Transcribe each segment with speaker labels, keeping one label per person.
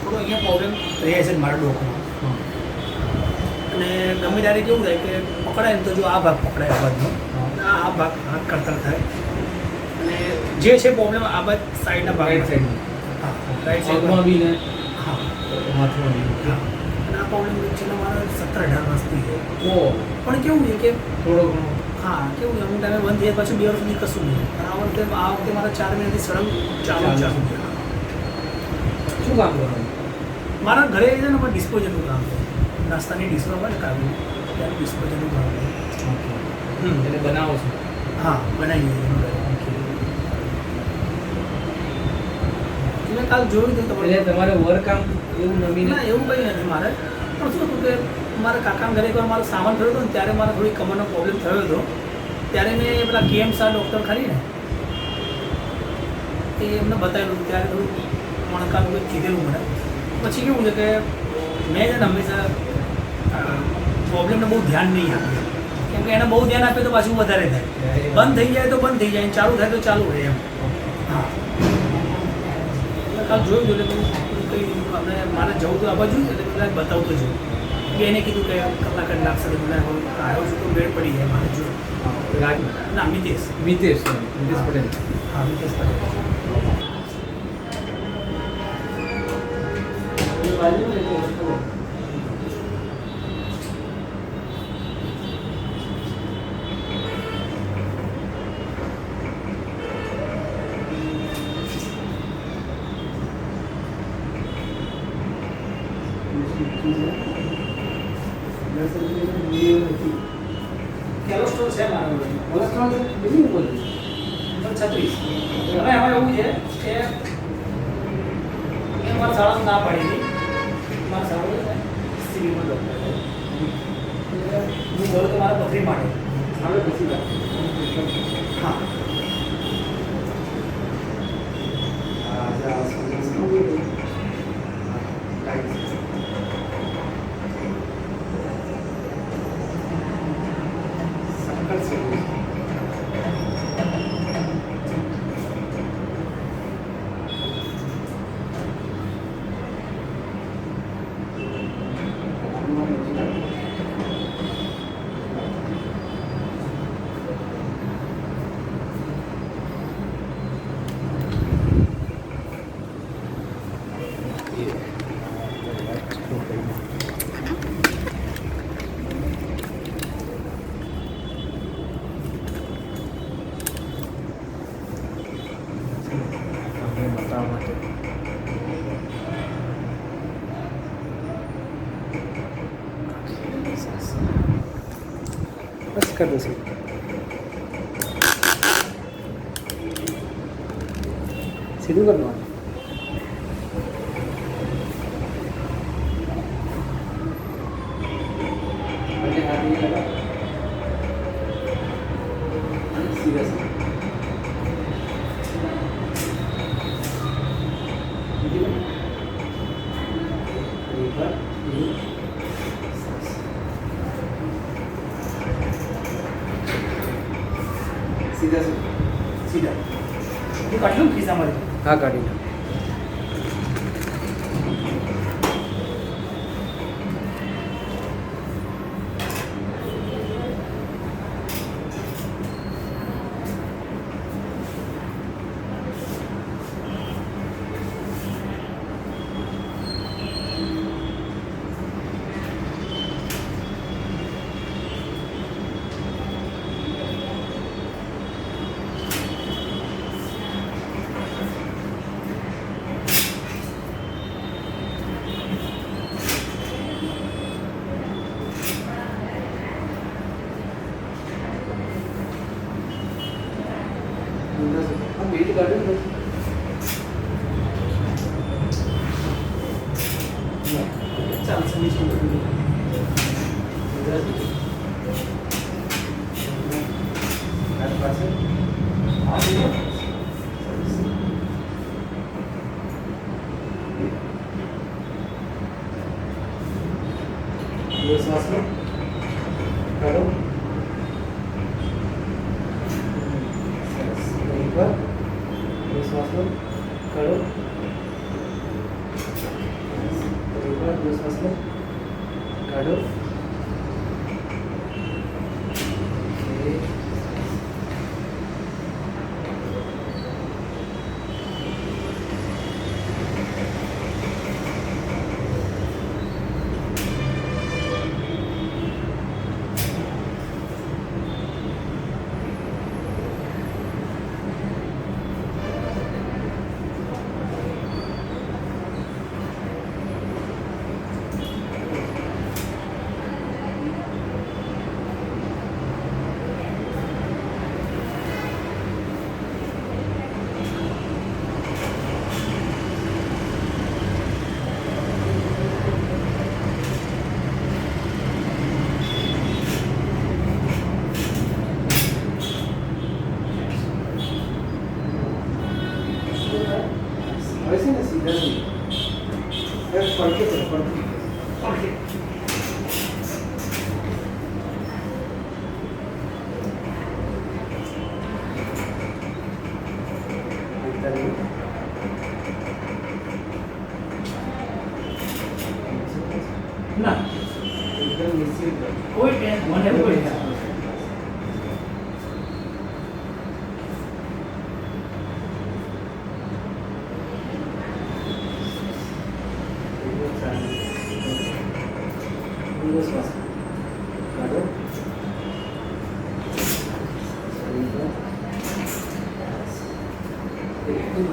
Speaker 1: થોડો અહીંયા પ્રોબ્લેમ રહે છે મારા ડોકમાં. અને ગમે ત્યારે કેવું થાય કે પકડાય ને તો જો આ ભાગ પકડાય આ બાજુનો, આ ભાગ હાથ કરતા થાય. અને જે છે પ્રોબ્લેમ આ બાજુ સાઈડના ભાગ
Speaker 2: સાઈડ
Speaker 1: હા રાઈટ
Speaker 2: સાઈડમાં બી ને
Speaker 1: હા
Speaker 2: માથું બી.
Speaker 1: હા. અને આ પ્રોબ્લેમ છેલ્લા મારા 17-18 વર્ષથી છે.
Speaker 2: ઓ
Speaker 1: પણ કેવું છે કે
Speaker 2: થોડો ઘણો
Speaker 1: હા કેવું છે અમુક ટાઈમે બંધ થયા પછી 2 વર્ષ સુધી કશું નહીં. અને આ વખતે મારા 4 મહિનાથી સળંગ ચાલુ
Speaker 2: શું કામ કરવાનું?
Speaker 1: મારા ઘરે છે ને મારે ડિસ્પોઝલનું કામ છે. નાસ્તાની ડીશો હોય ને કાઢું ત્યારે ડિસ્પોઝલનું કામ છે.
Speaker 2: એટલે બનાવો છો?
Speaker 1: હા બનાવીએ છીએ એનું ઘરે. મેં કાલ જોયું હતું
Speaker 2: એટલે તમારે વર્ક કામ એવું નવીન
Speaker 1: ના એવું કંઈ નથી મારે. પણ શું હતું કે મારા કાકાના ઘરે એકવાર મારો સામાન થયો હતો ને ત્યારે મારે થોડી કમરનો પ્રોબ્લેમ થયો હતો. ત્યારે મેં પેલા KM શાહ ડૉક્ટર ખરી ને એ એમને બતાવેલું હતું. ત્યારે થોડું મણકાનું કંઈક કીધેલું મને. પછી કેવું છે કે મેં છે ને હંમેશા પ્રોબ્લેમને બહુ ધ્યાન નહીં આપ્યું. કેમ કે એને બહુ ધ્યાન આપે તો પાછું વધારે થાય. બંધ થઈ જાય તો બંધ થઈ જાય, ચાલુ થાય તો ચાલુ રહે એમ. હા કાલ જોયું એટલે કંઈ આપણે મારે જવું તો આ બાજુ એટલે પેલા બતાવતો જવું. એને કીધું કે કલાક જ લાગશે તો પેલા આવ્યો છું તો વેળ પડી જાય મારે જો. ના મિતેશ
Speaker 2: મિતેશ પટેલ.
Speaker 1: હા મિતેશ પટેલ. કોલેસ્ટ્રોલ છે મારો
Speaker 2: કોલેસ્ટ્રોલ કેટલી બોલે?
Speaker 1: 36. હવે એમાં એવું છે કે એ મારા શાળામાં ના પાડી હતી. મારા શાળા સિવિલમાં ડૉક્ટર છે. હું બોલું તો મારા પથરી માટે
Speaker 2: આપણે પછી
Speaker 1: હા
Speaker 2: બતાવવા માટે બસ કરી દઈશું. સીધું કરવાનું. સીધા સીધા
Speaker 1: સીધા હું કાઢી લઉં ખિસ્સામાંથી.
Speaker 2: હા કાઢી લો. વેટ કાઢ્યું ને
Speaker 1: ચાલશે નહીં.
Speaker 2: પાસે
Speaker 1: હા સીધો
Speaker 2: શ્વાસ લો કાઢો. શ્વાસ લો કાઢો. આપણો શ્વાસ લો. કાઢો. ઓકે. હવે છે ને સીધા નહીં. પડકે છે, પડકે.
Speaker 1: ઓકે.
Speaker 2: એકતા નહીં.
Speaker 1: ના
Speaker 2: એકદમ નિશ્ચિત રહો.
Speaker 1: કોઈ મને કોઈ
Speaker 2: એકદમ શાંત. ઊંડો શ્વાસ કાઢો. શરીર પર. એકદમ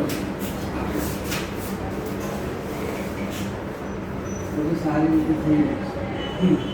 Speaker 2: બધું સારી રીતે થઈ ગયું.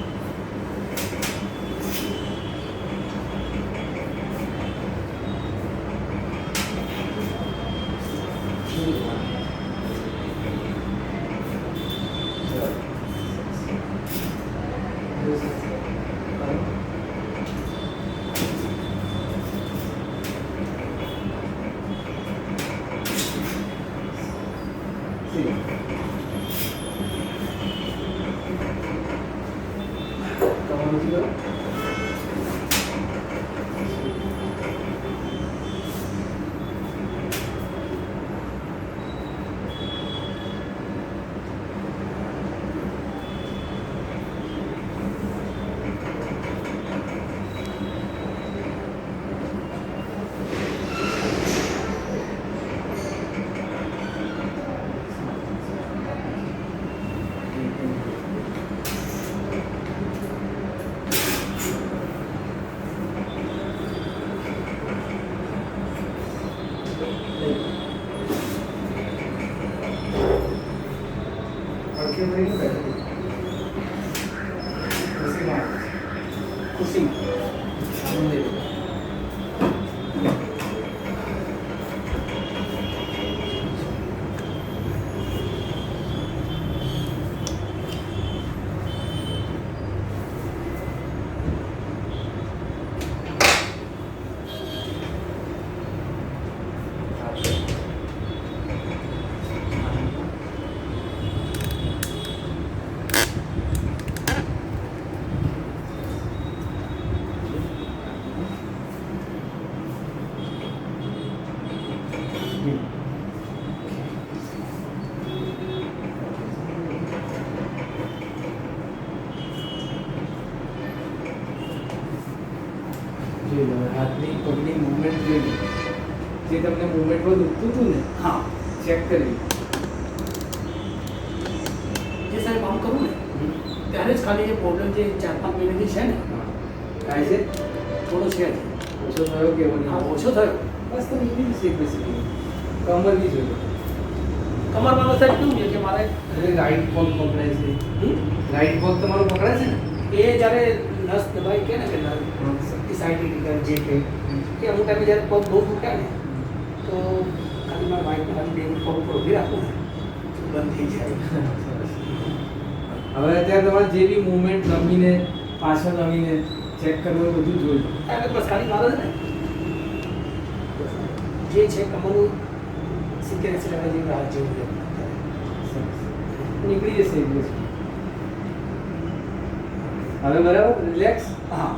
Speaker 2: પડકે ભરીને બેઠો. ખુશીમાં. ખુશીમાં. આનંદ. જોઈ લો હાથની પગની મૂવમેન્ટ જોઈ લો. જે તમને મૂવમેન્ટમાં દુખતું હતું ને
Speaker 1: હા
Speaker 2: ચેક કરી.
Speaker 1: જે સાહેબ આમ કરું ને ત્યારે જ ખાલી જે પ્રોબ્લેમ જે 4-5 મહિનાથી છે ને
Speaker 2: થાય છે.
Speaker 1: થોડો છે જ.
Speaker 2: ઓછો થયો કે એવો
Speaker 1: હા
Speaker 2: નહીં?
Speaker 1: ઓછો થયો.
Speaker 2: બસ તમે એટલી જ શીખ બેસી. કમર બી જોઈ લો.
Speaker 1: કમરમાં તો સાહેબ કેવું છે કે મારે
Speaker 2: એટલે રાઈટ પગ પકડાય છે.
Speaker 1: હમ?
Speaker 2: રાઈટ પગ તમારો પકડાય છે ને?
Speaker 1: એ જ્યારે નસ દબાઈ કે ને કે એ સાઈડ જે કે એ અમુક ટાઈમે જ્યારે પગ બહુ દુખ્યા ને તો ખાલી મારા વાઈફને ખાલી બે પગ ઉપર ઊભી રાખું ને તો બંધ થઈ જાય.
Speaker 2: હવે અત્યારે તમારે જે બી મૂવમેન્ટ નમીને પાછળ નમીને ચેક કરવું એ બધું જોઈ લો.
Speaker 1: એટલે બસ ખાલી મારે છે ને જે છે કમરનું 70-80 ટકા જેવી રાહત જેવું છે
Speaker 2: નીકળી જશે એક દિવસ. હવે બરાબર રિલેક્સ.
Speaker 1: હા